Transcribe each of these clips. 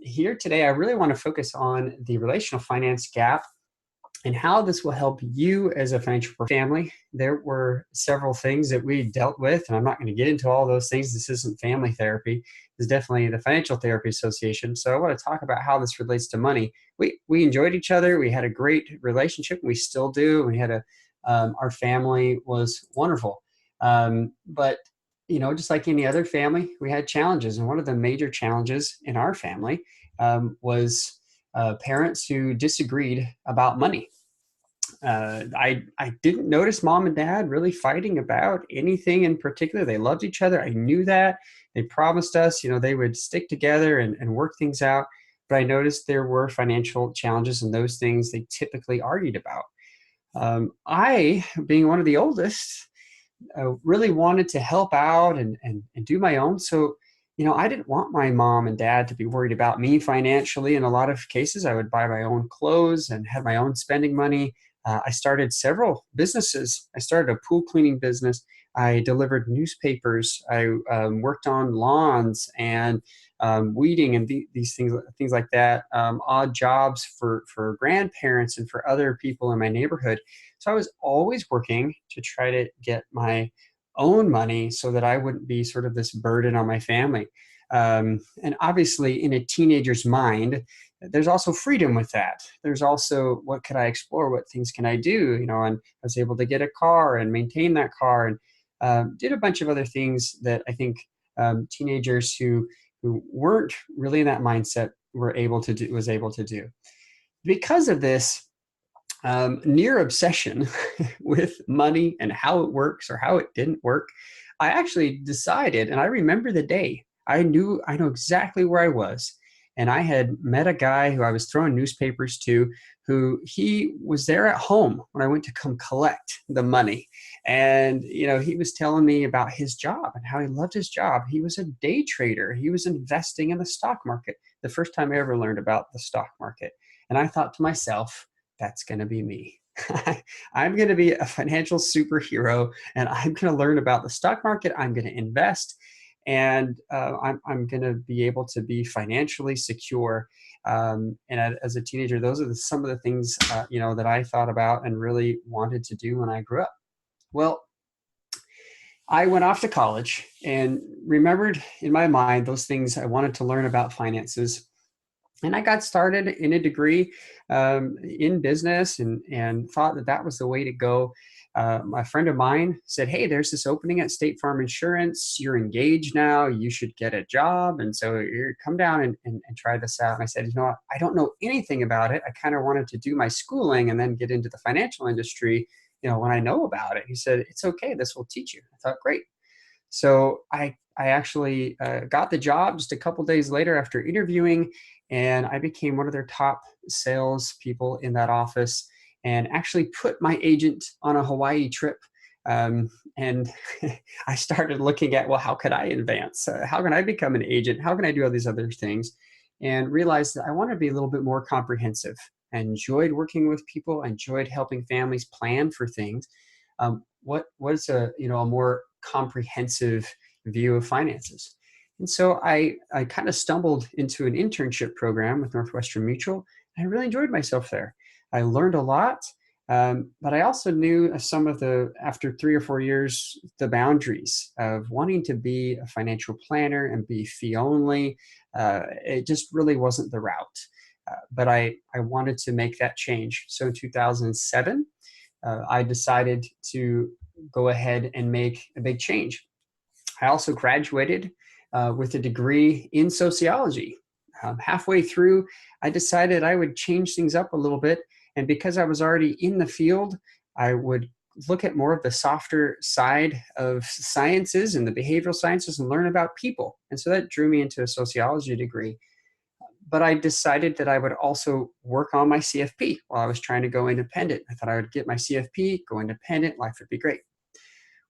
Here today, I really want to focus on the relational finance gap and how this will help you as a financial family. There were several things that we dealt with, and I'm not going to get into all those things. This isn't family therapy. This is definitely the Financial Therapy Association. So I want to talk about how this relates to money. We enjoyed each other. We had a great relationship. We still do. We had our family was wonderful. But just like any other family, we had challenges, and one of the major challenges in our family was parents who disagreed about money. I didn't notice mom and dad really fighting about anything in particular. They loved each other. I knew that. They promised us, they would stick together and work things out. But I noticed there were financial challenges, and those things they typically argued about. I, being one of the oldest, really wanted to help out and do my own. So, I didn't want my mom and dad to be worried about me financially. In a lot of cases, I would buy my own clothes and have my own spending money. I started several businesses. I started a pool cleaning business. I delivered newspapers. I worked on lawns and weeding and these things like that. Odd jobs for grandparents and for other people in my neighborhood. So I was always working to try to get my own money so that I wouldn't be sort of this burden on my family. And obviously, in a teenager's mind, there's also freedom with that. There's also what could I explore? What things can I do? And I was able to get a car and maintain that car, and did a bunch of other things that I think teenagers who weren't really in that mindset was able to do. Because of this near obsession with money and how it works or how it didn't work, I actually decided, and I remember the day. I know exactly where I was. And I had met a guy who I was throwing newspapers to, who he was there at home when I went to come collect the money. And, he was telling me about his job and how he loved his job. He was a day trader. He was investing in the stock market. The first time I ever learned about the stock market. And I thought to myself, that's going to be me. I'm going to be a financial superhero, and I'm going to learn about the stock market. I'm going to invest, and I'm going to be able to be financially secure. And as a teenager, those are some of the things that I thought about and really wanted to do when I grew up. Well, I went off to college and remembered in my mind those things I wanted to learn about finances. And I got started in a degree in business and thought that was the way to go. A friend of mine said, "Hey, there's this opening at State Farm Insurance. You're engaged now. You should get a job. And so you come down and try this out." And I said, what? I don't know anything about it. I kind of wanted to do my schooling and then get into the financial industry, when I know about it. He said, "It's okay. This will teach you." I thought, great. So I actually got the job just a couple days later after interviewing, and I became one of their top sales people in that office, and actually put my agent on a Hawaii trip. And I started looking at, well, how could I advance? How can I become an agent? How can I do all these other things? And realized that I want to be a little bit more comprehensive. I enjoyed working with people. I enjoyed helping families plan for things. What was a more comprehensive view of finances? And so I kind of stumbled into an internship program with Northwestern Mutual. And I really enjoyed myself there. I learned a lot, but I also knew after 3 or 4 years, the boundaries of wanting to be a financial planner and be fee only. It just really wasn't the route. But I wanted to make that change. So in 2007, I decided to go ahead and make a big change. I also graduated with a degree in sociology. Halfway through, I decided I would change things up a little bit. And because I was already in the field, I would look at more of the softer side of sciences and the behavioral sciences and learn about people. And so that drew me into a sociology degree. But I decided that I would also work on my CFP while I was trying to go independent. I thought I would get my CFP, go independent, life would be great.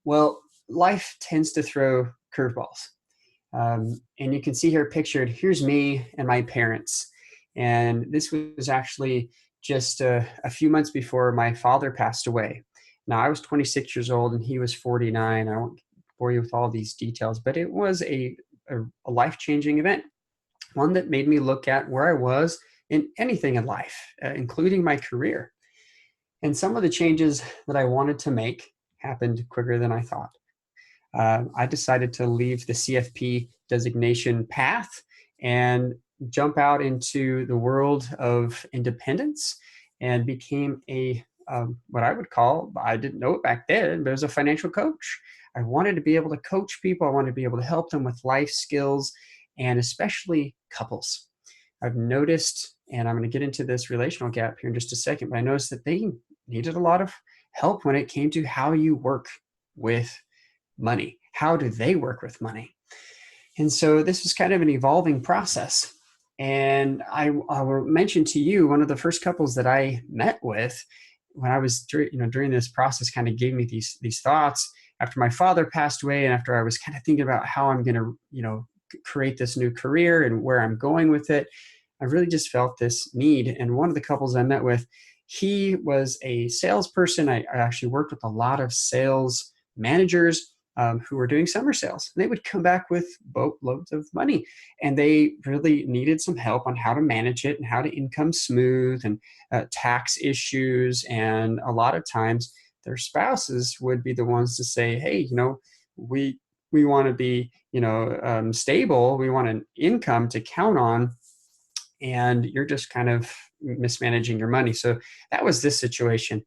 Well, life tends to throw curveballs. And you can see here pictured, here's me and my parents. And this was actually just a few months before my father passed away. Now, I was 26 years old and he was 49. I won't bore you with all these details, but it was a life-changing event. one that made me look at where I was in anything in life, including my career. And some of the changes that I wanted to make happened quicker than I thought. I decided to leave the CFP designation path and jump out into the world of independence and became a what I would call, I didn't know it back then, but as a financial coach. I wanted to be able to coach people. I wanted to be able to help them with life skills and especially couples. I've noticed, and I'm going to get into this relational gap here in just a second, but I noticed that they needed a lot of help when it came to how you work with money. How do they work with money? And so this was kind of an evolving process. And I will mention to you, one of the first couples that I met with when I was during this process kind of gave me these thoughts after my father passed away, and after I was kind of thinking about how I'm going to create this new career and where I'm going with it. I really just felt this need. And one of the couples I met with, he was a salesperson. I actually worked with a lot of sales managers who were doing summer sales. And they would come back with boatloads of money, and they really needed some help on how to manage it and how to income smooth and tax issues. And a lot of times their spouses would be the ones to say, hey, we want to be stable. We want an income to count on, and you're just kind of mismanaging your money. So that was this situation.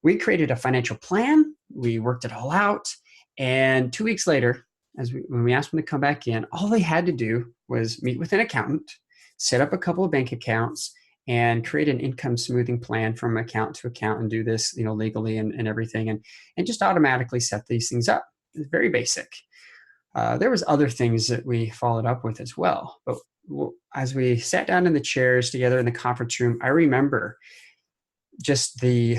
We created a financial plan. We worked it all out. And 2 weeks later, when we asked them to come back in, all they had to do was meet with an accountant, set up a couple of bank accounts, and create an income smoothing plan from account to account, and do this legally and everything, and just automatically set these things up. It's very basic. There was other things that we followed up with as well. But as we sat down in the chairs together in the conference room, I remember just the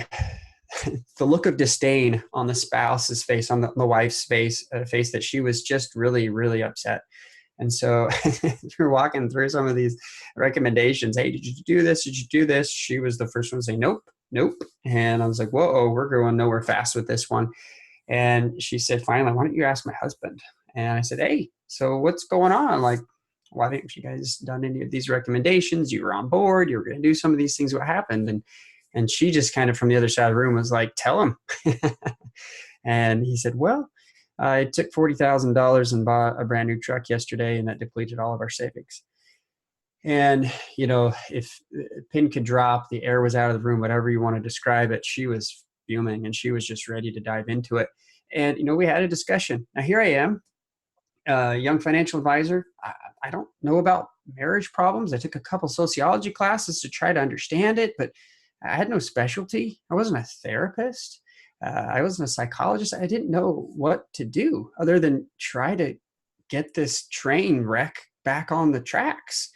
look of disdain on the spouse's face, on the wife's face, that she was just really, really upset. And so we're walking through some of these recommendations. Hey, did you do this? Did you do this? She was the first one to say, nope, nope. And I was like, whoa, we're going nowhere fast with this one. And she said, finally, why don't you ask my husband? And I said, hey, so what's going on? Like, why didn't you guys done any of these recommendations? You were on board. You were going to do some of these things. What happened? And she just kind of from the other side of the room was like, tell him. And he said, well, I took $40,000 and bought a brand new truck yesterday, and that depleted all of our savings. And, if a pin could drop, the air was out of the room, whatever you want to describe it, she was fuming, and she was just ready to dive into it. And, we had a discussion. Now, here I am, a young financial advisor. I don't know about marriage problems. I took a couple sociology classes to try to understand it, but I had no specialty. I wasn't a therapist. I wasn't a psychologist. I didn't know what to do other than try to get this train wreck back on the tracks.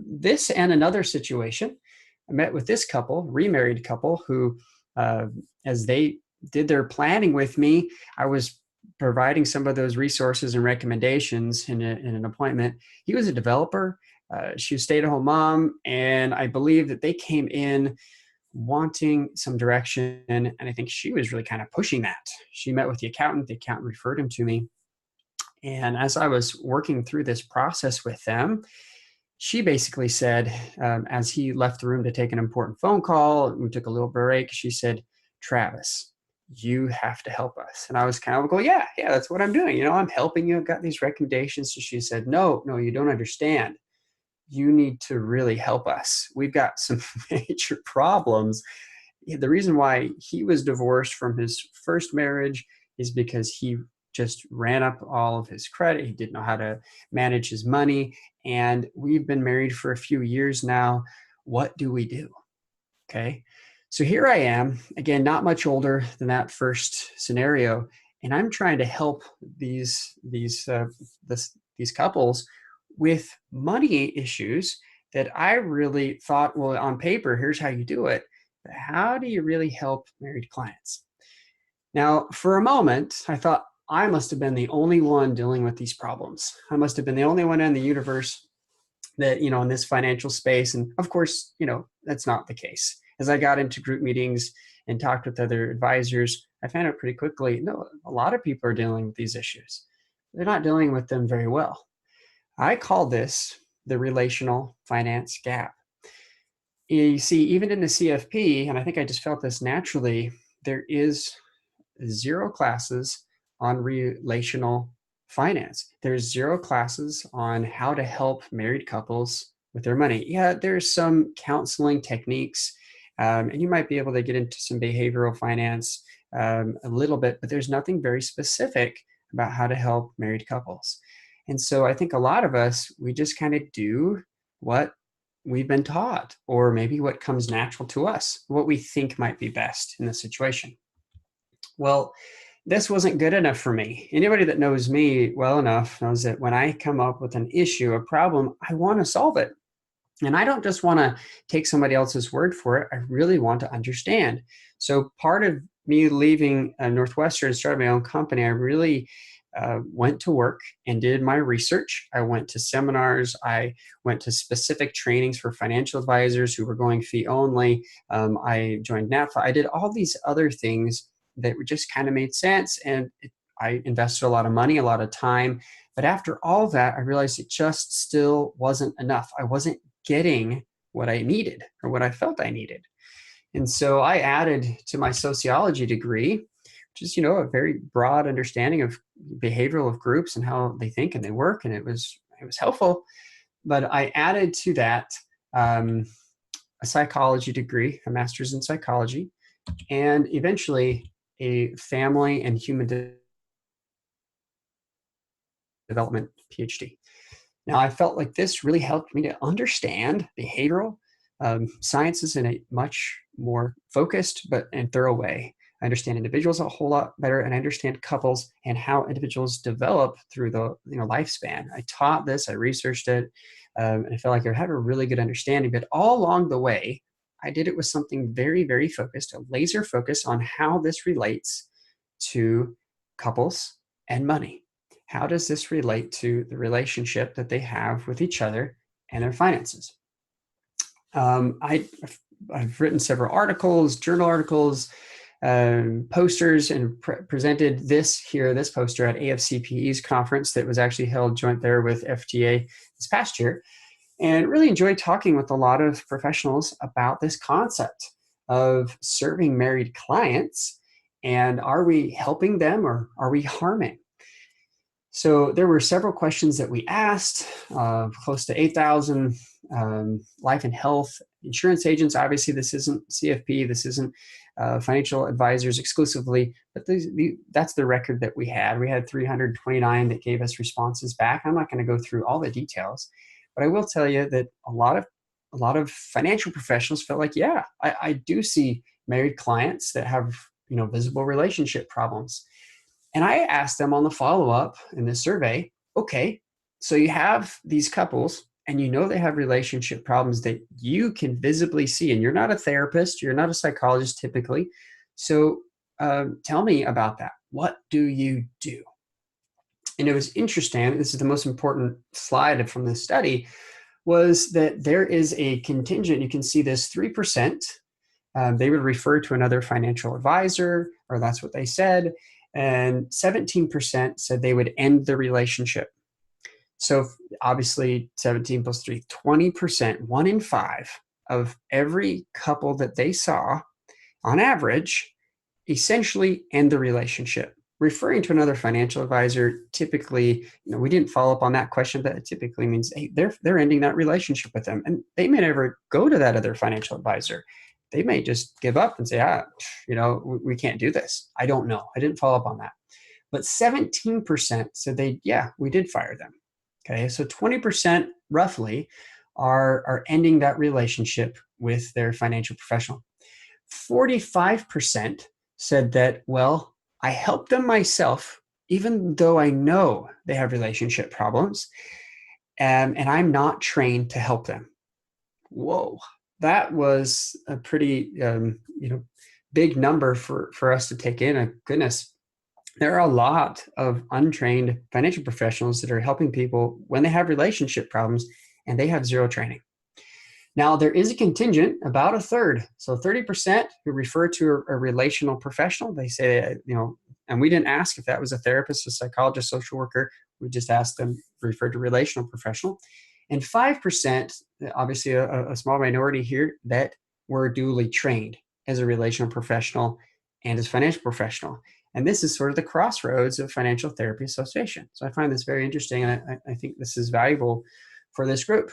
This and another situation, I met with this couple, remarried couple, who, as they did their planning with me, I was providing some of those resources and recommendations in an appointment. He was a developer. She was a stay-at-home mom, and I believe that they came in wanting some direction, and I think she was really kind of pushing that. She met with the accountant referred him to me, and as I was working through this process with them, she basically said, as he left the room to take an important phone call, we took a little break, she said, Travis, you have to help us. And I was kind of like, yeah, that's what I'm doing. I'm helping you. I've got these recommendations. So she said, no, you don't understand. You need to really help us. We've got some major problems. The reason why he was divorced from his first marriage is because he just ran up all of his credit. He didn't know how to manage his money. And we've been married for a few years now. What do we do? Okay. So here I am, again, not much older than that first scenario. And I'm trying to help these couples with money issues that I really thought, well, on paper, here's how you do it. But how do you really help married clients? Now, for a moment, I thought I must have been the only one dealing with these problems. I must have been the only one in the universe that, in this financial space. And of course, that's not the case. As I got into group meetings and talked with other advisors, I found out pretty quickly, no, a lot of people are dealing with these issues. They're not dealing with them very well. I call this the relational finance gap. You see, even in the CFP, and I think I just felt this naturally, there is zero classes on relational finance. There's zero classes on how to help married couples with their money. Yeah, there's some counseling techniques, and you might be able to get into some behavioral finance a little bit, but there's nothing very specific about how to help married couples. And so I think a lot of us, we just kind of do what we've been taught, or maybe what comes natural to us, what we think might be best in the situation. Well, this wasn't good enough for me. Anybody that knows me well enough knows that when I come up with an issue, a problem, I want to solve it. And I don't just want to take somebody else's word for it. I really want to understand. So part of me leaving Northwestern and starting my own company, I really went to work and did my research. I went to seminars. I went to specific trainings for financial advisors who were going fee only. I joined NAPFA. I did all these other things that just kind of made sense. And I invested a lot of money, a lot of time. But after all that, I realized it just still wasn't enough. I wasn't getting what I needed or what I felt I needed. And so I added to my sociology degree, which is, a very broad understanding of behavioral of groups and how they think and they work. And it was helpful. But I added to that a psychology degree, a master's in psychology, and eventually a family and human development PhD. Now, I felt like this really helped me to understand behavioral sciences in a much more focused and thorough way. I understand individuals a whole lot better, and I understand couples and how individuals develop through the lifespan. I taught this, I researched it, and I felt like I had a really good understanding. But all along the way, I did it with something very, very focused, a laser focus on how this relates to couples and money. How does this relate to the relationship that they have with each other and their finances? I've written several articles, journal articles, posters, and presented this poster at AFCPE's conference that was actually held joint there with FTA this past year, and really enjoyed talking with a lot of professionals about this concept of serving married clients, and are we helping them or are we harming? So there were several questions that we asked, close to 8,000 life and health insurance agents. Obviously, this isn't CFP, this isn't financial advisors exclusively, but that's the record that we had. We had 329 that gave us responses back. I'm not going to go through all the details, but I will tell you that a lot of financial professionals felt like, yeah, I do see married clients that have visible relationship problems. And I asked them on the follow-up in this survey, okay, so you have these couples and they have relationship problems that you can visibly see, and you're not a therapist, you're not a psychologist typically. So tell me about that. What do you do? And it was interesting. This is the most important slide from this study, was that there is a contingent. You can see this 3%. They would refer to another financial advisor, or that's what they said. And 17% said they would end the relationship. So obviously 17 plus 3, 20%, 1 in 5 of every couple that they saw on average essentially end the relationship. Referring to another financial advisor, typically, we didn't follow up on that question, but it typically means, hey, they're ending that relationship with them. And they may never go to that other financial advisor. They may just give up and say, we can't do this. I don't know. I didn't follow up on that. But 17% said we did fire them. Okay, so 20% roughly are ending that relationship with their financial professional. 45% said that, well, I help them myself, even though I know they have relationship problems, and I'm not trained to help them. Whoa. That was a pretty, big number for us to take in. Goodness, there are a lot of untrained financial professionals that are helping people when they have relationship problems and they have zero training. Now, there is a contingent, about a third, so 30%, who refer to a relational professional. They say, and we didn't ask if that was a therapist, a psychologist, social worker. We just asked them, refer to relational professional. and 5%, obviously a small minority here, that were duly trained as a relational professional and as financial professional. And this is sort of the crossroads of financial therapy association. So I find this very interesting, and I think this is valuable for this group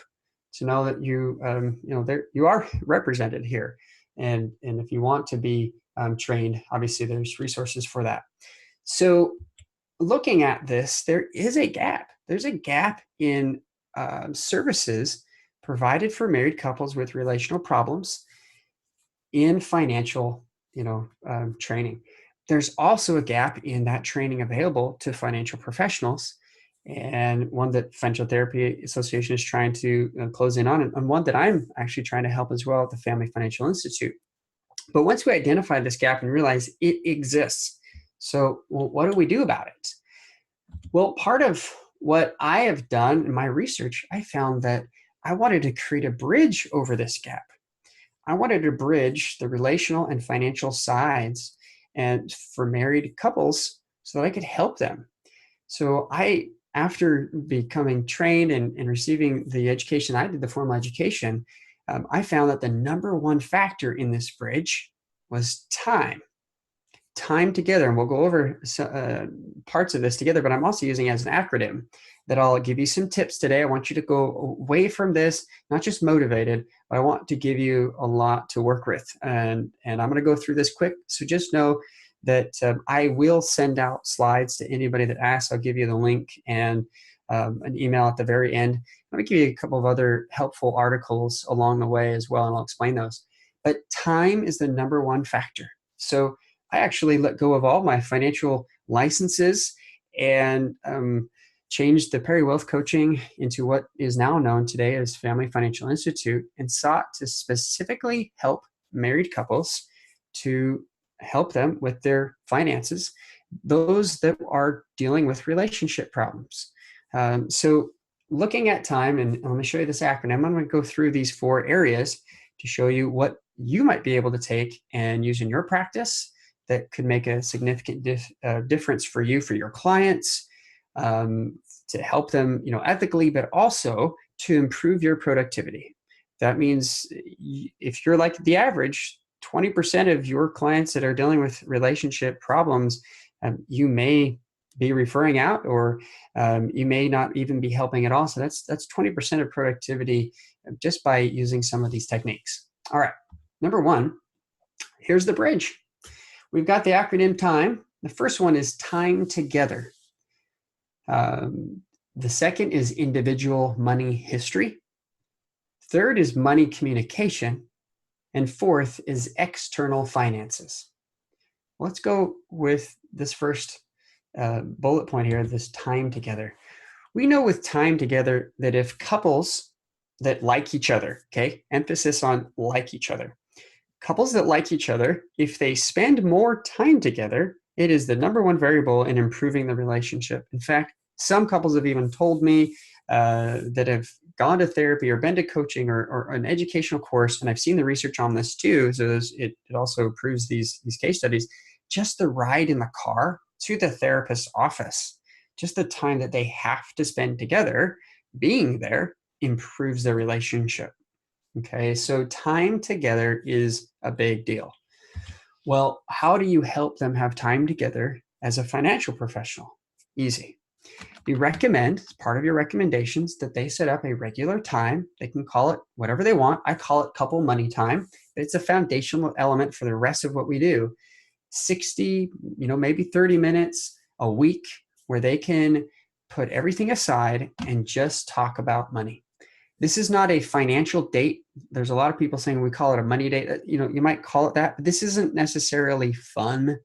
to know that you are represented here, and if you want to be trained, obviously there's resources for that. So looking at this, there is a gap. There's a gap in services provided for married couples with relational problems in financial, training. There's also a gap in that training available to financial professionals, and one that Financial Therapy Association is trying to close in on, and one that I'm actually trying to help as well at the Family Financial Institute. But once we identify this gap and realize it exists, so what do we do about it? Well, part of what I have done in my research, I found that I wanted to create a bridge over this gap. I wanted to bridge the relational and financial sides and for married couples so that I could help them. So after becoming trained and receiving the education, I did the formal education, I found that the number one factor in this bridge was time. Time together, and we'll go over parts of this together, but I'm also using it as an acronym that I'll give you some tips today. I want you to go away from this not just motivated, but I want to give you a lot to work with, and I'm going to go through this quick, so just know that I will send out slides to anybody that asks. I'll give you the link and an email at the very end. Let me give you a couple of other helpful articles along the way as well, and I'll explain those. But time is the number one factor. So I actually let go of all my financial licenses and changed the Perry Wealth Coaching into what is now known today as Family Financial Institute, and sought to specifically help married couples, to help them with their finances, those that are dealing with relationship problems. So looking at time, and let me show you this acronym. I'm going to go through these 4 areas to show you what you might be able to take and use in your practice that could make a significant difference for you, for your clients, to help them, ethically, but also to improve your productivity. That means if you're like the average, 20% of your clients that are dealing with relationship problems, you may be referring out, or you may not even be helping at all. So that's 20% of productivity just by using some of these techniques. All right, number 1, here's the bridge. We've got the acronym TIME. The first one is time together. The second is individual money history. Third is money communication. And fourth is external finances. Let's go with this first bullet point here, this time together. We know with time together that if couples that like each other, okay, emphasis on like each other, couples that like each other, if they spend more time together, it is the number one variable in improving the relationship. In fact, some couples have even told me that have gone to therapy or been to coaching or an educational course, and I've seen the research on this too, so it also proves these case studies, just the ride in the car to the therapist's office, just the time that they have to spend together being there improves their relationship. Okay, so time together is a big deal. Well, how do you help them have time together as a financial professional? Easy. You recommend, as part of your recommendations, that they set up a regular time. They can call it whatever they want. I call it couple money time. It's a foundational element for the rest of what we do. 60, maybe 30 minutes a week where they can put everything aside and just talk about money. This is not a financial date. There's a lot of people saying we call it a money date. You might call it that, but this isn't necessarily fun.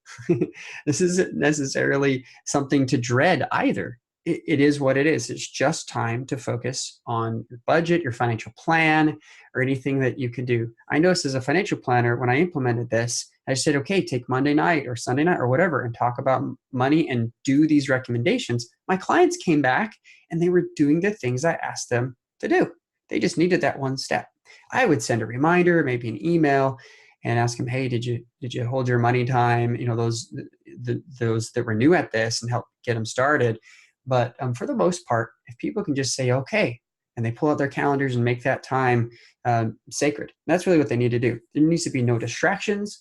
This isn't necessarily something to dread either. It is what it is. It's just time to focus on your budget, your financial plan, or anything that you can do. I noticed as a financial planner, when I implemented this, I said, okay, take Monday night or Sunday night or whatever and talk about money and do these recommendations. My clients came back and they were doing the things I asked them to do. They just needed that one step. I would send a reminder, maybe an email, and ask them, hey, did you hold your money time? Those that were new at this, and help get them started. But for the most part, if people can just say, okay, and they pull out their calendars and make that time sacred. That's really what they need to do. There needs to be no distractions,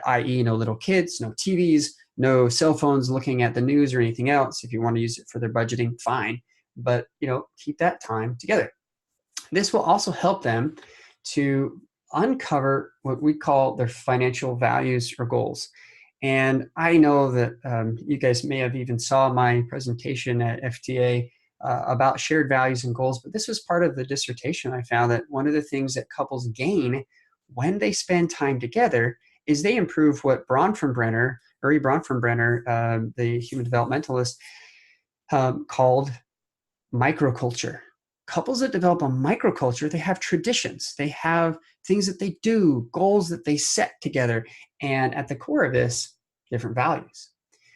i.e. no little kids, no TVs, no cell phones looking at the news or anything else. If you want to use it for their budgeting, fine. But keep that time together. This will also help them to uncover what we call their financial values or goals. And I know that you guys may have even saw my presentation at FTA about shared values and goals, but this was part of the dissertation. I found that one of the things that couples gain when they spend time together is they improve what Uri Bronfenbrenner, the human developmentalist, called microculture. Couples that develop a microculture, they have traditions, they have things that they do, goals that they set together, and at the core of this, different values.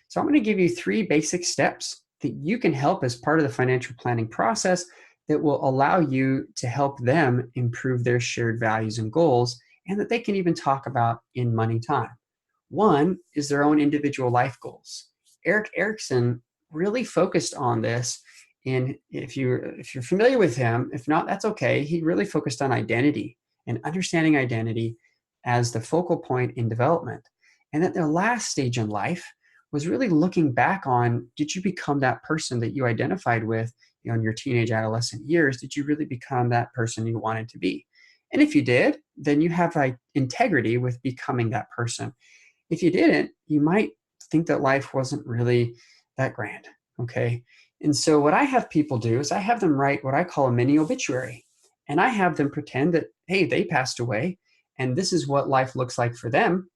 So I'm going to give you 3 basic steps that you can help as part of the financial planning process that will allow you to help them improve their shared values and goals, and that they can even talk about in money time. One is their own individual life goals. Erik Erikson really focused on this. And if you're familiar with him, if not, that's okay. He really focused on identity and understanding identity as the focal point in development. And that their last stage in life was really looking back on, did you become that person that you identified with in your teenage adolescent years? Did you really become that person you wanted to be? And if you did, then you have integrity with becoming that person. If you didn't, you might think that life wasn't really that grand, okay? And so what I have people do is I have them write what I call a mini obituary. And I have them pretend that, hey, they passed away, and this is what life looks like for them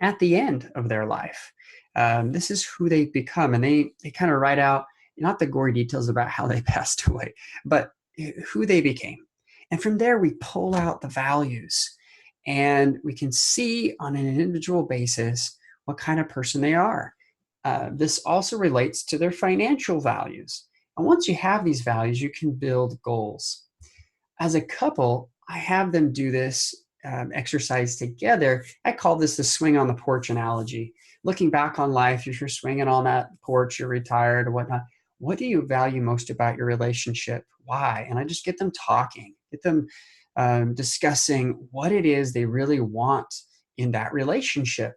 at the end of their life. This is who they've become. And they kind of write out, not the gory details about how they passed away, but who they became. And from there, we pull out the values, and we can see on an individual basis what kind of person they are. This also relates to their financial values. And once you have these values, you can build goals. As a couple, I have them do this exercise together. I call this the swing on the porch analogy. Looking back on life, if you're swinging on that porch, you're retired or whatnot, what do you value most about your relationship? Why? And I just get them talking, get them discussing what it is they really want in that relationship,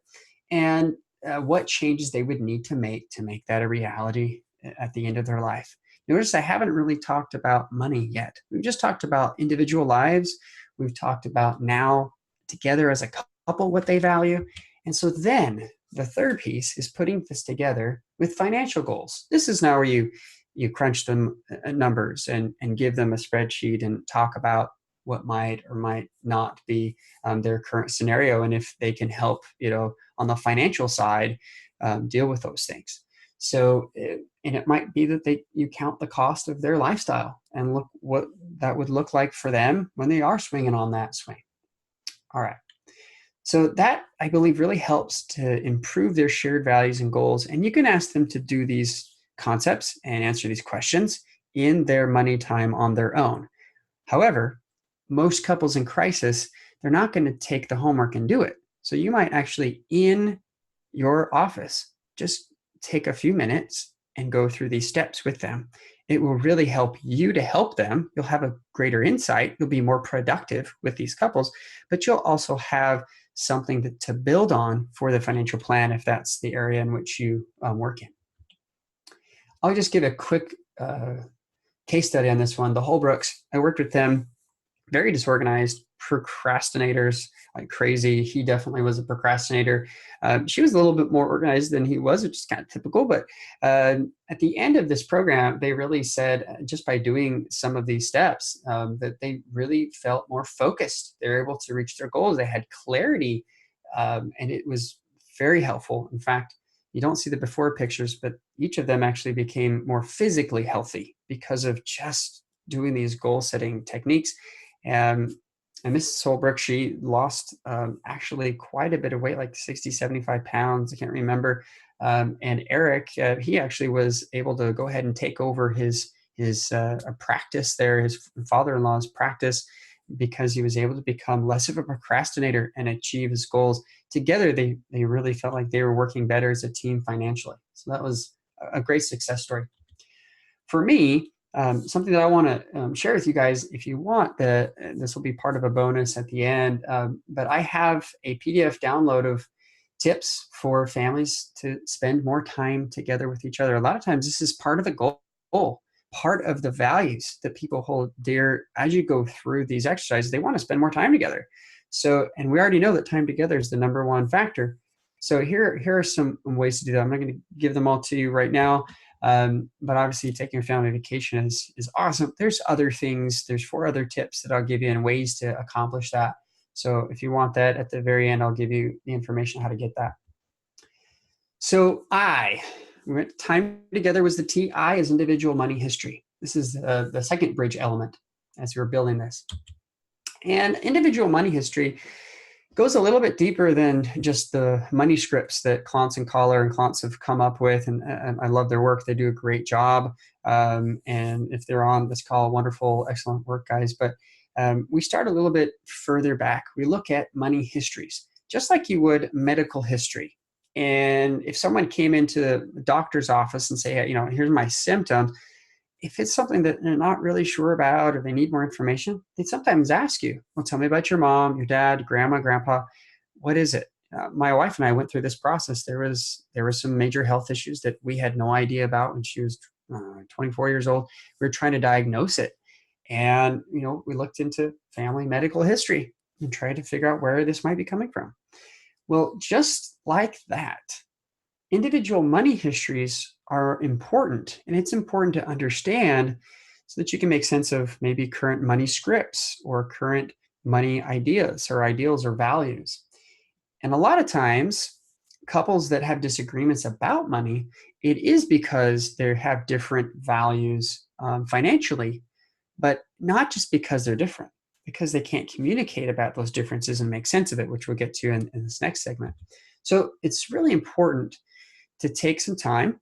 and what changes they would need to make that a reality at the end of their life. Notice I haven't really talked about money yet. We've just talked about individual lives. We've talked about now together as a couple what they value. And so then the third piece is putting this together with financial goals. This is now where you crunch them numbers and give them a spreadsheet and talk about what might or might not be their current scenario, and if they can help, on the financial side, deal with those things. So, and it might be that you count the cost of their lifestyle and look what that would look like for them when they are swinging on that swing. All right. So that, I believe, really helps to improve their shared values and goals. And you can ask them to do these concepts and answer these questions in their money time on their own. However, most couples in crisis, they're not going to take the homework and do it. So you might actually, in your office, just take a few minutes and go through these steps with them. It will really help you to help them. You'll have a greater insight. You'll be more productive with these couples, but you'll also have something to build on for the financial plan if that's the area in which you work in. I'll just give a quick case study on this one. The Holbrooks, I worked with them, very disorganized, procrastinators like crazy. He definitely was a procrastinator. She was a little bit more organized than he was, which is kind of typical. But at the end of this program, they really said, just by doing some of these steps, that they really felt more focused. They were able to reach their goals. They had clarity, and it was very helpful. In fact, you don't see the before pictures, but each of them actually became more physically healthy because of just doing these goal-setting techniques. And Mrs. Holbrook, she lost actually quite a bit of weight, like 60, 75 pounds. I can't remember. And Erik, he actually was able to go ahead and take over his practice there, his father-in-law's practice, because he was able to become less of a procrastinator and achieve his goals. Together, they really felt like they were working better as a team financially. So that was a great success story. For me, Something that I want to share with you guys, if you want, this will be part of a bonus at the end. But I have a PDF download of tips for families to spend more time together with each other. A lot of times, this is part of the goal, part of the values that people hold dear as you go through these exercises. They want to spend more time together. So, and we already know that time together is the number one factor. So here are some ways to do that. I'm not going to give them all to you right now. But obviously taking a family vacation is awesome. There's other things, there's 4 other tips that I'll give you and ways to accomplish that. So if you want that at the very end, I'll give you the information on how to get that. So we went time together was the T. I is individual money history. This is the second bridge element as we were building this. And individual money history goes a little bit deeper than just the money scripts that Clontz and Collar and Clontz have come up with. And I love their work. They do a great job. And if they're on this call, wonderful, excellent work, guys. But we start a little bit further back. We look at money histories, just like you would medical history. And if someone came into the doctor's office and say, hey, here's my symptoms, if it's something that they're not really sure about or they need more information, they sometimes ask you, well, tell me about your mom, your dad, grandma, grandpa. What is it? My wife and I went through this process. There was some major health issues that we had no idea about when she was 24 years old. We were trying to diagnose it. And, we looked into family medical history and tried to figure out where this might be coming from. Well, just like that, individual money histories are important, and it's important to understand so that you can make sense of maybe current money scripts or current money ideas or ideals or values. And a lot of times, couples that have disagreements about money, it is because they have different values financially, but not just because they're different, because they can't communicate about those differences and make sense of it, which we'll get to in this next segment. So it's really important to take some time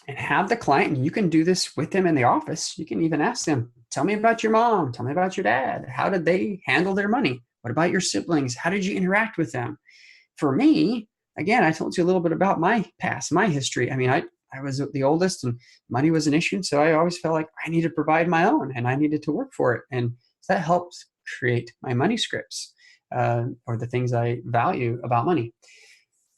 and have the client, and you can do this with them in the office. You can even ask them, tell me about your mom, tell me about your dad. How did they handle their money? What about your siblings? How did you interact with them? For me, again, I told you a little bit about my past, my history. I mean, I was the oldest and money was an issue. So I always felt like I needed to provide my own and I needed to work for it. And that helps create my money scripts or the things I value about money.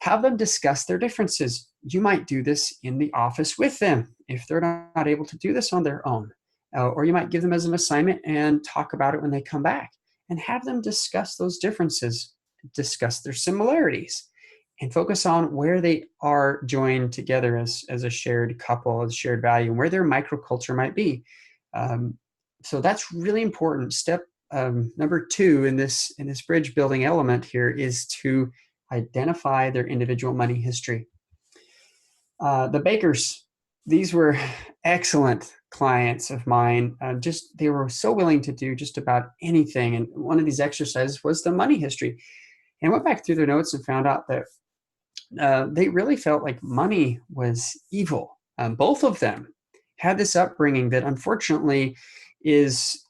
Have them discuss their differences. You might do this in the office with them if they're not able to do this on their own. Or you might give them as an assignment and talk about it when they come back. And have them discuss those differences, discuss their similarities, and focus on where they are joined together as a shared couple, as shared value, and where their microculture might be. So that's really important. Step number 2 in this bridge building element here is to identify their individual money history. The Bakers, these were excellent clients of mine. They were so willing to do just about anything. And one of these exercises was the money history. And I went back through their notes and found out that they really felt like money was evil. Both of them had this upbringing that unfortunately is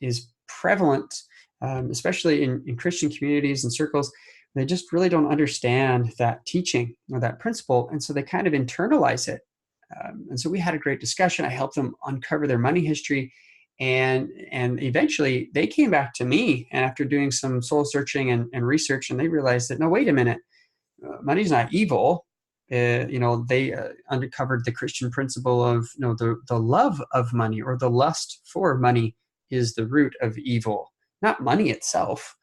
prevalent, especially in Christian communities and circles. They just really don't understand that teaching or that principle. And so they kind of internalize it. And so we had a great discussion. I helped them uncover their money history. And eventually they came back to me after doing some soul searching and research, and they realized that, no, wait a minute, money's not evil. They uncovered the Christian principle of, the love of money or the lust for money is the root of evil, not money itself.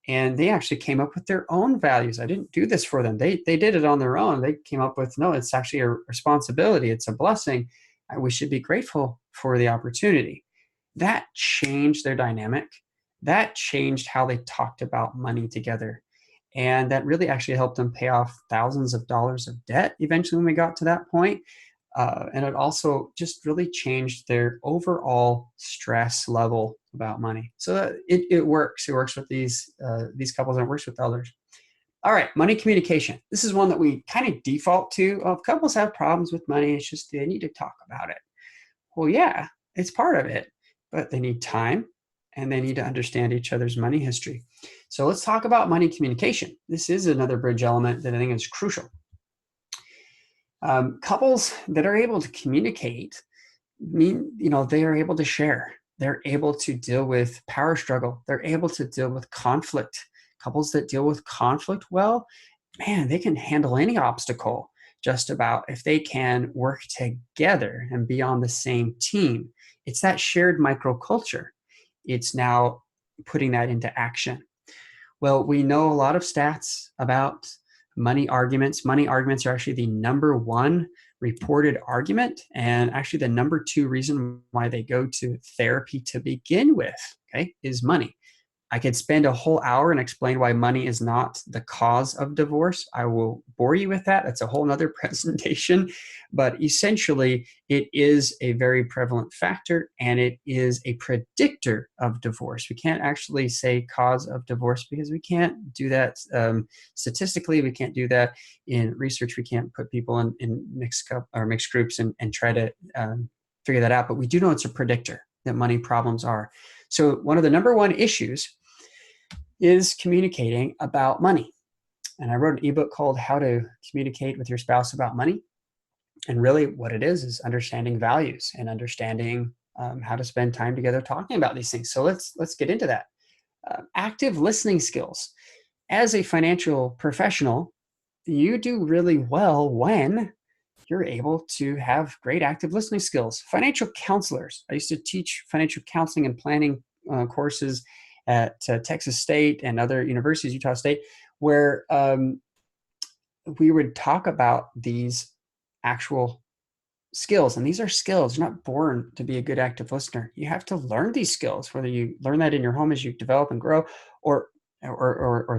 And they actually came up with their own values. I didn't do this for them. They did it on their own. They came up with, no, it's actually a responsibility. It's a blessing. We should be grateful for the opportunity. That changed their dynamic. That changed how they talked about money together. And that really actually helped them pay off thousands of dollars of debt eventually when we got to that point. And it also just really changed their overall stress level about money. So it works. It works with these couples and it works with others. All right, money communication. This is one that we kind of default to. If couples have problems with money, it's just they need to talk about it. Well, yeah, it's part of it, but they need time and they need to understand each other's money history. So let's talk about money communication. This is another bridge element that I think is crucial. Couples that are able to communicate they are able to share. They're able to deal with power struggle. They're able to deal with conflict. Couples that deal with conflict well, man, they can handle any obstacle just about if they can work together and be on the same team. It's that shared microculture. It's now putting that into action. Well, we know a lot of stats about money arguments. Money arguments are actually the number one reported argument, and actually the number two reason why they go to therapy to begin with, okay, is money. I could spend a whole hour and explain why money is not the cause of divorce. I will bore you with that. That's a whole nother presentation. But essentially, it is a very prevalent factor and it is a predictor of divorce. We can't actually say cause of divorce because we can't do that statistically. We can't do that in research. We can't put people in mixed groups and try to figure that out. But we do know it's a predictor that money problems are. So one of the number one issues is communicating about money. And I wrote an ebook called How to Communicate with Your Spouse About Money. And really what it is understanding values and understanding how to spend time together talking about these things. So let's get into that. Active listening skills. As a financial professional, you do really well when you're able to have great active listening skills. Financial counselors. I used to teach financial counseling and planning courses at Texas State and other universities, Utah State, where we would talk about these actual skills. And these are skills. You're not born to be a good active listener. You have to learn these skills, whether you learn that in your home as you develop and grow or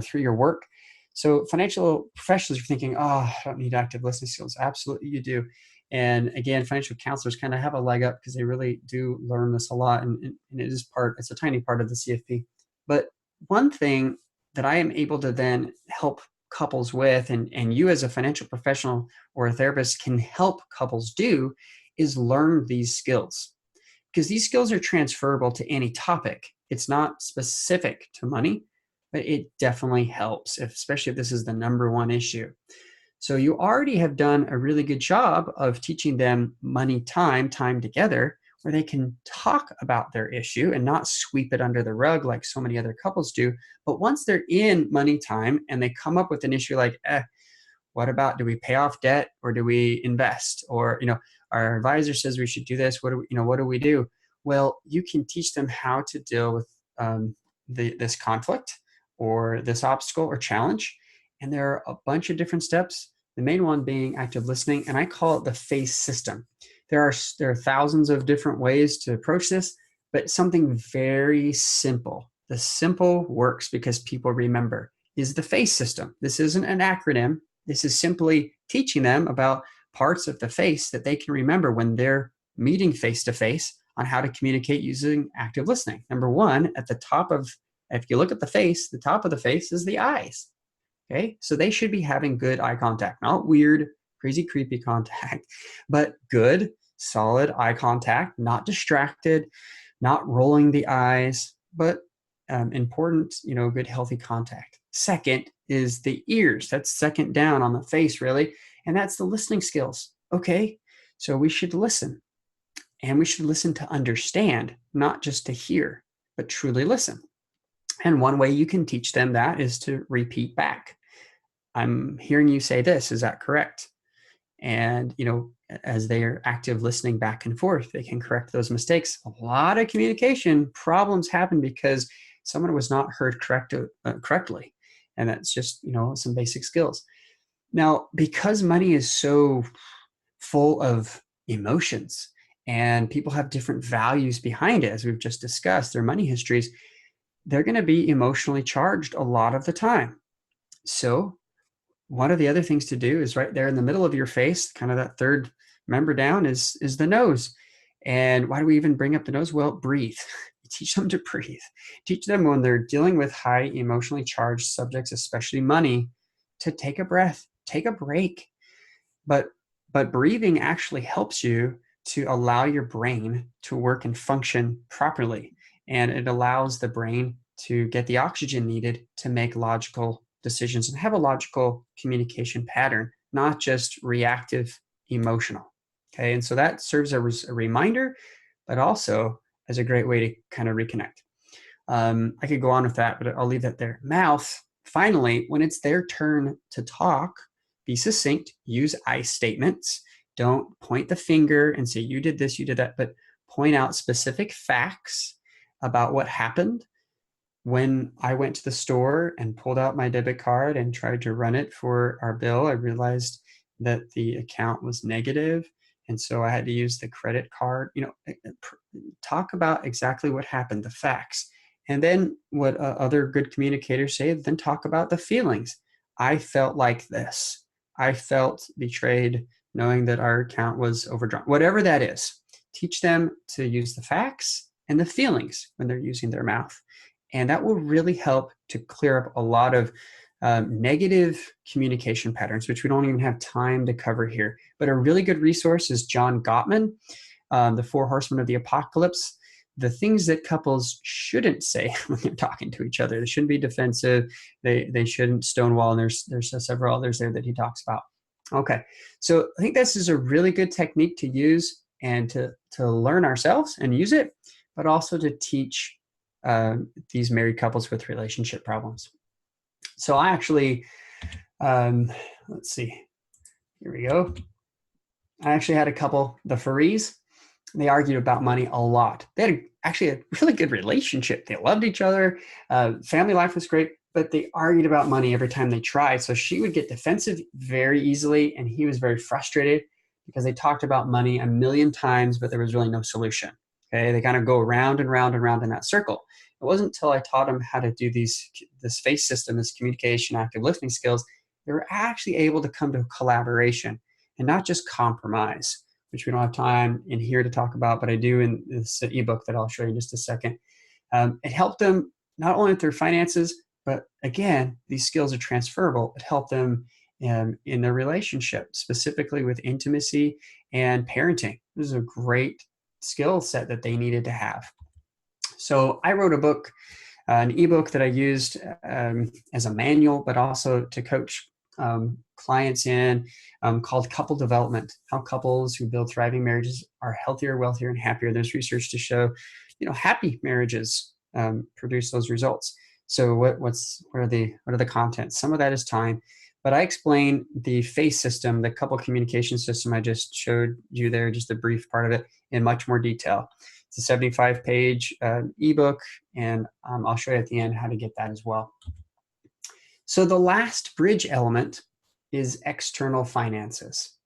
through your work. So financial professionals are thinking, oh, I don't need active listening skills. Absolutely, you do. And again, financial counselors kind of have a leg up because they really do learn this a lot. And it's a tiny part of the CFP. But one thing that I am able to then help couples with, and you as a financial professional or a therapist can help couples do, is learn these skills. Because these skills are transferable to any topic. It's not specific to money, but it definitely helps, especially if this is the number one issue. So you already have done a really good job of teaching them money time together, where they can talk about their issue and not sweep it under the rug like so many other couples do. But once they're in money time and they come up with an issue like, what about, do we pay off debt or do we invest? Or, our advisor says we should do this. What do we do? Well, you can teach them how to deal with this conflict or this obstacle or challenge. And there are a bunch of different steps. The main one being active listening, and I call it the FACE system. There are thousands of different ways to approach this, but something very simple. The simple works because people remember, is the FACE system. This isn't an acronym. This is simply teaching them about parts of the face that they can remember when they're meeting face to face on how to communicate using active listening. Number one, if you look at the face, the top of the face is the eyes. Okay, so they should be having good eye contact, not weird, crazy, creepy contact, but good, solid eye contact, not distracted, not rolling the eyes, but important, good, healthy contact. Second is the ears. That's second down on the face, really. And that's the listening skills. Okay, so we should listen. And we should listen to understand, not just to hear, but truly listen. And one way you can teach them that is to repeat back. I'm hearing you say this. Is that correct? And, as they are active listening back and forth, they can correct those mistakes. A lot of communication problems happen because someone was not heard correctly. And that's just, some basic skills. Now, because money is so full of emotions and people have different values behind it, as we've just discussed, their money histories, they're going to be emotionally charged a lot of the time. So one of the other things to do is right there in the middle of your face, kind of that third member down is the nose. And why do we even bring up the nose? Well, breathe. Teach them to breathe. Teach them when they're dealing with high emotionally charged subjects, especially money, to take a breath, take a break. But breathing actually helps you to allow your brain to work and function properly. And it allows the brain to get the oxygen needed to make logical decisions and have a logical communication pattern, not just reactive emotional. Okay, and so that serves as a reminder, but also as a great way to kind of reconnect. I could go on with that, but I'll leave that there. Mouth, finally, when it's their turn to talk, be succinct, use I statements. Don't point the finger and say, you did this, you did that, but point out specific facts about what happened when I went to the store and pulled out my debit card and tried to run it for our bill. I realized that the account was negative, and so I had to use the credit card. Talk about exactly what happened, the facts. And then what other good communicators say, then talk about the feelings. I felt like this. I felt betrayed knowing that our account was overdrawn. Whatever that is, teach them to use the facts and the feelings when they're using their mouth. And that will really help to clear up a lot of negative communication patterns, which we don't even have time to cover here. But a really good resource is John Gottman, The Four Horsemen of the Apocalypse. The things that couples shouldn't say when they're talking to each other. They shouldn't be defensive. They shouldn't stonewall. And there's several others there that he talks about. Okay, so I think this is a really good technique to use and to learn ourselves and use it, but also to teach these married couples with relationship problems. So I actually, let's see, here we go. I actually had a couple, the Farees. They argued about money a lot. They had actually a really good relationship. They loved each other. Family life was great, but they argued about money every time they tried. So she would get defensive very easily, and he was very frustrated because they talked about money a million times, but there was really no solution. Okay, they kind of go round and round and round in that circle. It wasn't until I taught them how to do this FACE system, this communication, active listening skills, they were actually able to come to collaboration and not just compromise, which we don't have time in here to talk about, but I do in this ebook that I'll show you in just a second. It helped them not only with their finances, but again, these skills are transferable. It helped them in their relationship, specifically with intimacy and parenting. This is a great skill set that they needed to have. So I wrote a book, an ebook that I used as a manual, but also to coach clients in, called Couple Development, how couples who build thriving marriages are healthier, wealthier, and happier. There's research to show, happy marriages produce those results. So what are the contents? Some of that is time, but I explain the FACE system, the couple communication system I just showed you there, just a brief part of it, in much more detail. It's a 75-page ebook, and I'll show you at the end how to get that as well. So the last bridge element is external finances.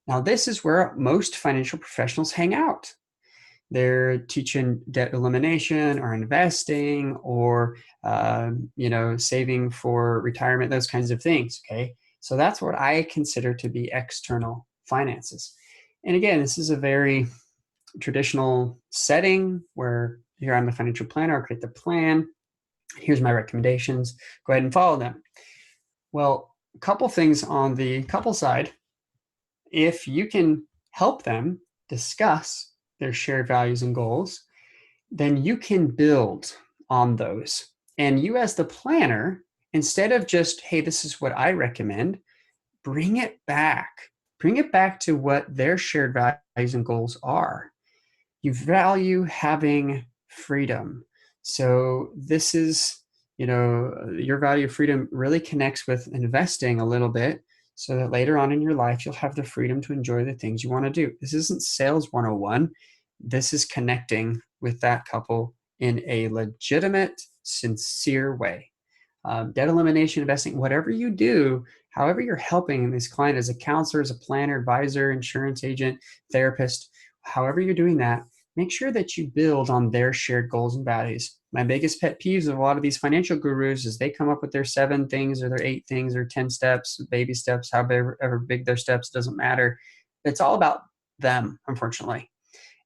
Now, this is where most financial professionals hang out. They're teaching debt elimination or investing or, saving for retirement, those kinds of things, okay? So that's what I consider to be external finances. And again, this is a very traditional setting where here I'm a financial planner, I'll create the plan. Here's my recommendations. Go ahead and follow them. Well, a couple things on the couple side. If you can help them discuss their shared values and goals, then you can build on those. And you as the planner, instead of just, hey, this is what I recommend, bring it back. Bring it back to what their shared values and goals are. You value having freedom. So this is, your value of freedom really connects with investing a little bit so that later on in your life, you'll have the freedom to enjoy the things you want to do. This isn't sales 101. This is connecting with that couple in a legitimate, sincere way. Debt elimination, investing, whatever you do, however you're helping this client as a counselor, as a planner, advisor, insurance agent, therapist, however you're doing that, make sure that you build on their shared goals and values. My biggest pet peeves of a lot of these financial gurus is they come up with their 7 things or their 8 things or 10 steps, baby steps, however big their steps, doesn't matter. It's all about them, unfortunately.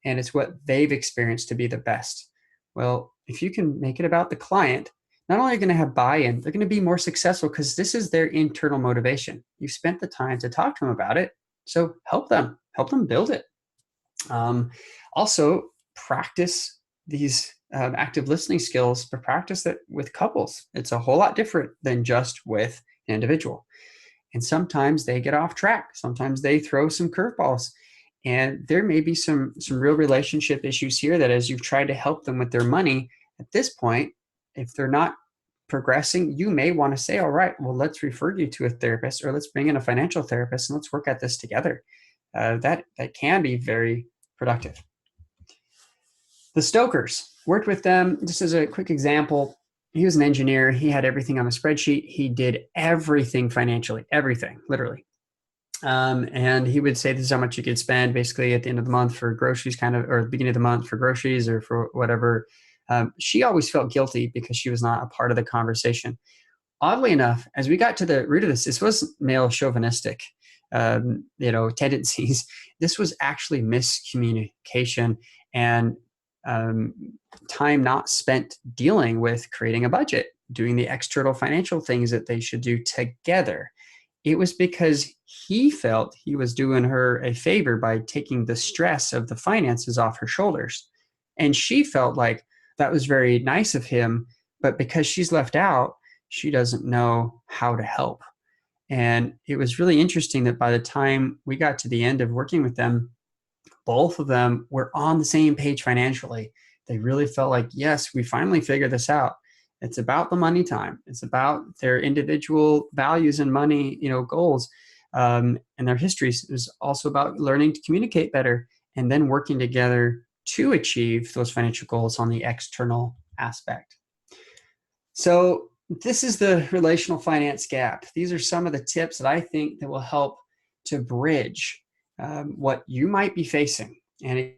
And it's what they've experienced to be the best. Well, if you can make it about the client, not only are you going to have buy-in, they're going to be more successful because this is their internal motivation. You've spent the time to talk to them about it. So help them build it. Also, practice these active listening skills, but practice that with couples. It's a whole lot different than just with an individual. And sometimes they get off track. Sometimes they throw some curveballs. And there may be some real relationship issues here that as you've tried to help them with their money, at this point, if they're not progressing, you may want to say, all right, well, let's refer you to a therapist, or let's bring in a financial therapist and let's work at this together. That can be very productive. The Stokers, worked with them. Just as a quick example, he was an engineer. He had everything on a spreadsheet. He did everything financially, everything, literally. And he would say this is how much you could spend basically at the end of the month for groceries, kind of, or the beginning of the month for groceries or for whatever. She always felt guilty because she was not a part of the conversation. Oddly enough, as we got to the root of this was male chauvinistic, tendencies. This was actually miscommunication and time not spent dealing with creating a budget, doing the external financial things that they should do together. It was because he felt he was doing her a favor by taking the stress of the finances off her shoulders. And she felt like that was very nice of him, but because she's left out, she doesn't know how to help. And it was really interesting that by the time we got to the end of working with them, both of them were on the same page financially. They really felt like, yes, we finally figured this out. It's about the money time. It's about their individual values and money, goals, and their histories. It was also about learning to communicate better and then working together to achieve those financial goals on the external aspect. So this is the relational finance gap. These are some of the tips that I think that will help to bridge what you might be facing. And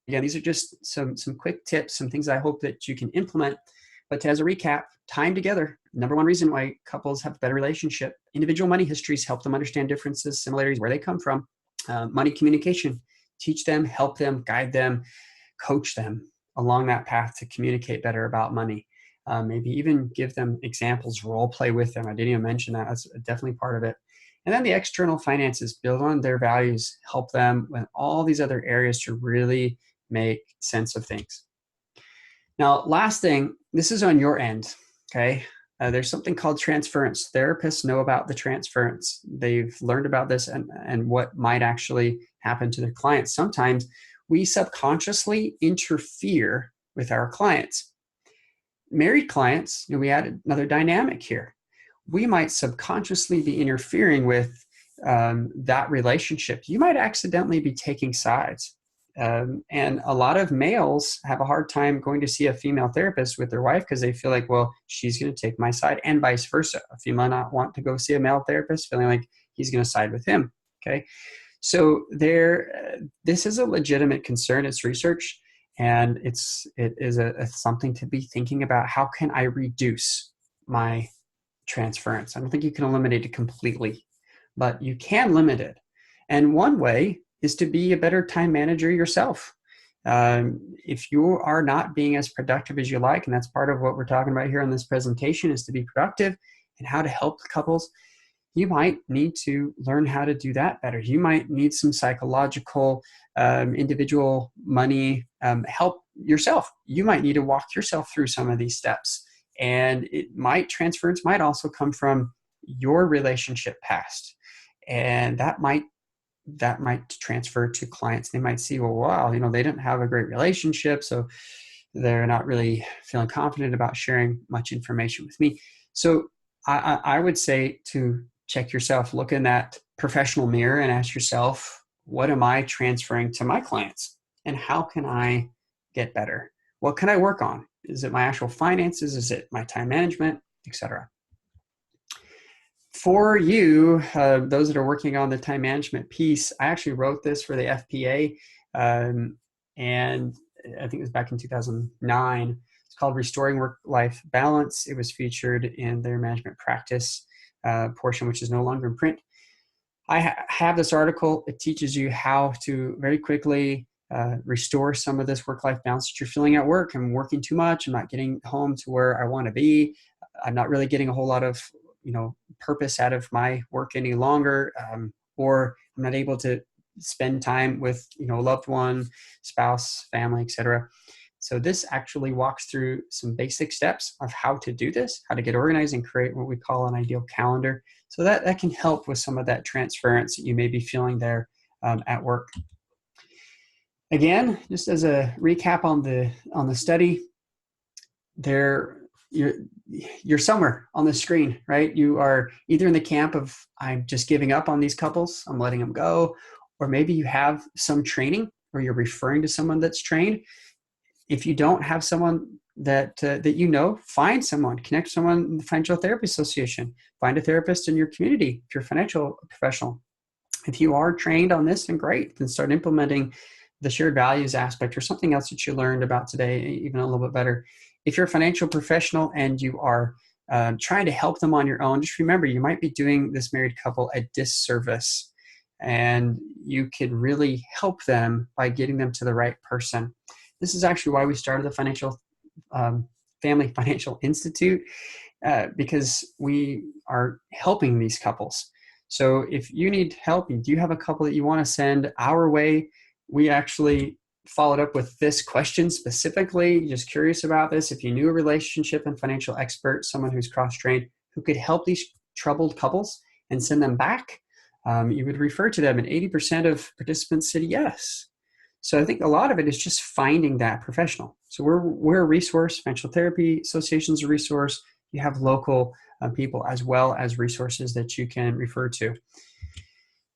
again, these are just some quick tips, some things I hope that you can implement. But as a recap, time together. Number one reason why couples have a better relationship. Individual money histories help them understand differences, similarities, where they come from. Money communication, teach them, help them, guide them, coach them along that path to communicate better about money. Maybe even give them examples, role play with them. I didn't even mention that. That's definitely part of it. And then the external finances, build on their values, help them with all these other areas to really make sense of things. Now, last thing, this is on your end, okay? There's something called transference. Therapists know about the transference. They've learned about this and what might actually happen to their clients. Sometimes we subconsciously interfere with our clients. Married clients, we add another dynamic here. We might subconsciously be interfering with that relationship. You might accidentally be taking sides. And a lot of males have a hard time going to see a female therapist with their wife because they feel like, well, she's going to take my side, and vice versa. A female not want to go see a male therapist, feeling like he's going to side with him. Okay, so this is a legitimate concern. It's research, and it is something to be thinking about. How can I reduce my transference? I don't think you can eliminate it completely, but you can limit it. And one way is to be a better time manager yourself. If you are not being as productive as you like, and that's part of what we're talking about here in this presentation, is to be productive and how to help couples, you might need to learn how to do that better. You might need some psychological, individual money help yourself. You might need to walk yourself through some of these steps. And transference might also come from your relationship past. And that might transfer to clients. They might see, well, wow, they didn't have a great relationship, so they're not really feeling confident about sharing much information with me. So I would say to check yourself, look in that professional mirror and ask yourself, what am I transferring to my clients? And how can I get better? What can I work on? Is it my actual finances? Is it my time management, etc.? For you, those that are working on the time management piece, I actually wrote this for the FPA, and I think it was back in 2009. It's called Restoring Work-Life Balance. It was featured in their management practice portion, which is no longer in print. I have this article. It teaches you how to very quickly restore some of this work-life balance that you're feeling at work. I'm working too much. I'm not getting home to where I want to be. I'm not really getting a whole lot of purpose out of my work any longer, or I'm not able to spend time with a loved one, spouse, family, etc. So this actually walks through some basic steps of how to do this, how to get organized and create what we call an ideal calendar. So that can help with some of that transference that you may be feeling there at work. Again, just as a recap on the study, you're somewhere on the screen, right? You are either in the camp of I'm just giving up on these couples, I'm letting them go, or maybe you have some training or you're referring to someone that's trained. If you don't have someone that find someone, connect someone in the Financial Therapy Association, find a therapist in your community if you're a financial professional. If you are trained on this, then great, then start implementing the shared values aspect or something else that you learned about today, even a little bit better. If you're a financial professional and you are trying to help them on your own, just remember you might be doing this married couple a disservice, and you could really help them by getting them to the right person. This is actually why we started the Family Financial Institute, because we are helping these couples. So if you need help, do you have a couple that you want to send our way? We actually followed up with this question specifically, just curious about this. If you knew a relationship and financial expert, someone who's cross-trained, who could help these troubled couples and send them back, you would refer to them, and 80% of participants said yes. So I think a lot of it is just finding that professional. So we're a resource. Financial Therapy Association is a resource. You have local people as well as resources that you can refer to.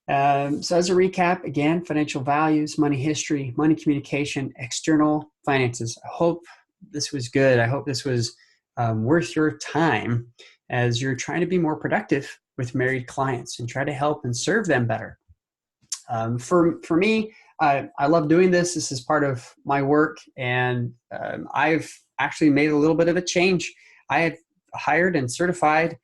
So as a recap, again, financial values, money history, money communication, external finances. I hope this was good. I hope this was worth your time as you're trying to be more productive with married clients and try to help and serve them better. For me, I love doing this. This is part of my work, and I've actually made a little bit of a change. I have hired and certified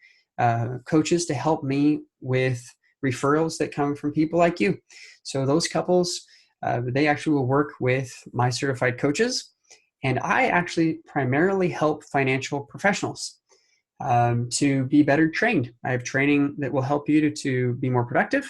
coaches to help me with referrals that come from people like you. So those couples, they actually will work with my certified coaches, and I actually primarily help financial professionals to be better trained. I have training that will help you to be more productive,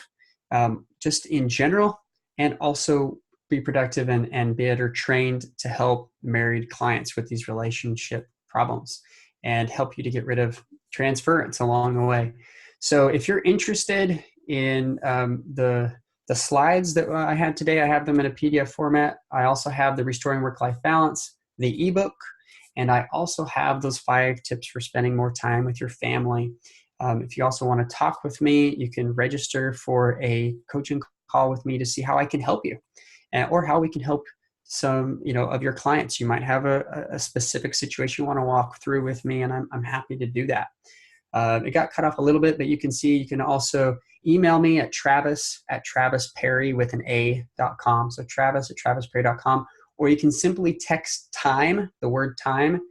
just in general, and also be productive and better trained to help married clients with these relationship problems and help you to get rid of transference along the way. So if you're interested in the slides that I had today, I have them in a PDF format. I also have the Restoring Work-Life Balance, the ebook, and I also have those 5 tips for spending more time with your family. If you also want to talk with me, you can register for a coaching call with me to see how I can help you, or how we can help some of your clients. You might have a specific situation you want to walk through with me, and I'm happy to do that. It got cut off a little bit, but you can see you can also email me at travis@travisperry.com. So travis@travisperry.com, or you can simply text time, the word time,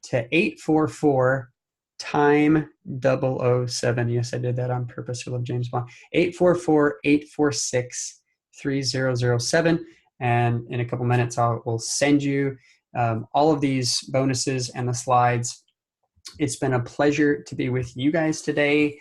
to 844-TIME-007. Yes, I did that on purpose. I love James Bond. 844-846-3007. And in a couple minutes, we'll send you all of these bonuses and the slides. It's been a pleasure to be with you guys today.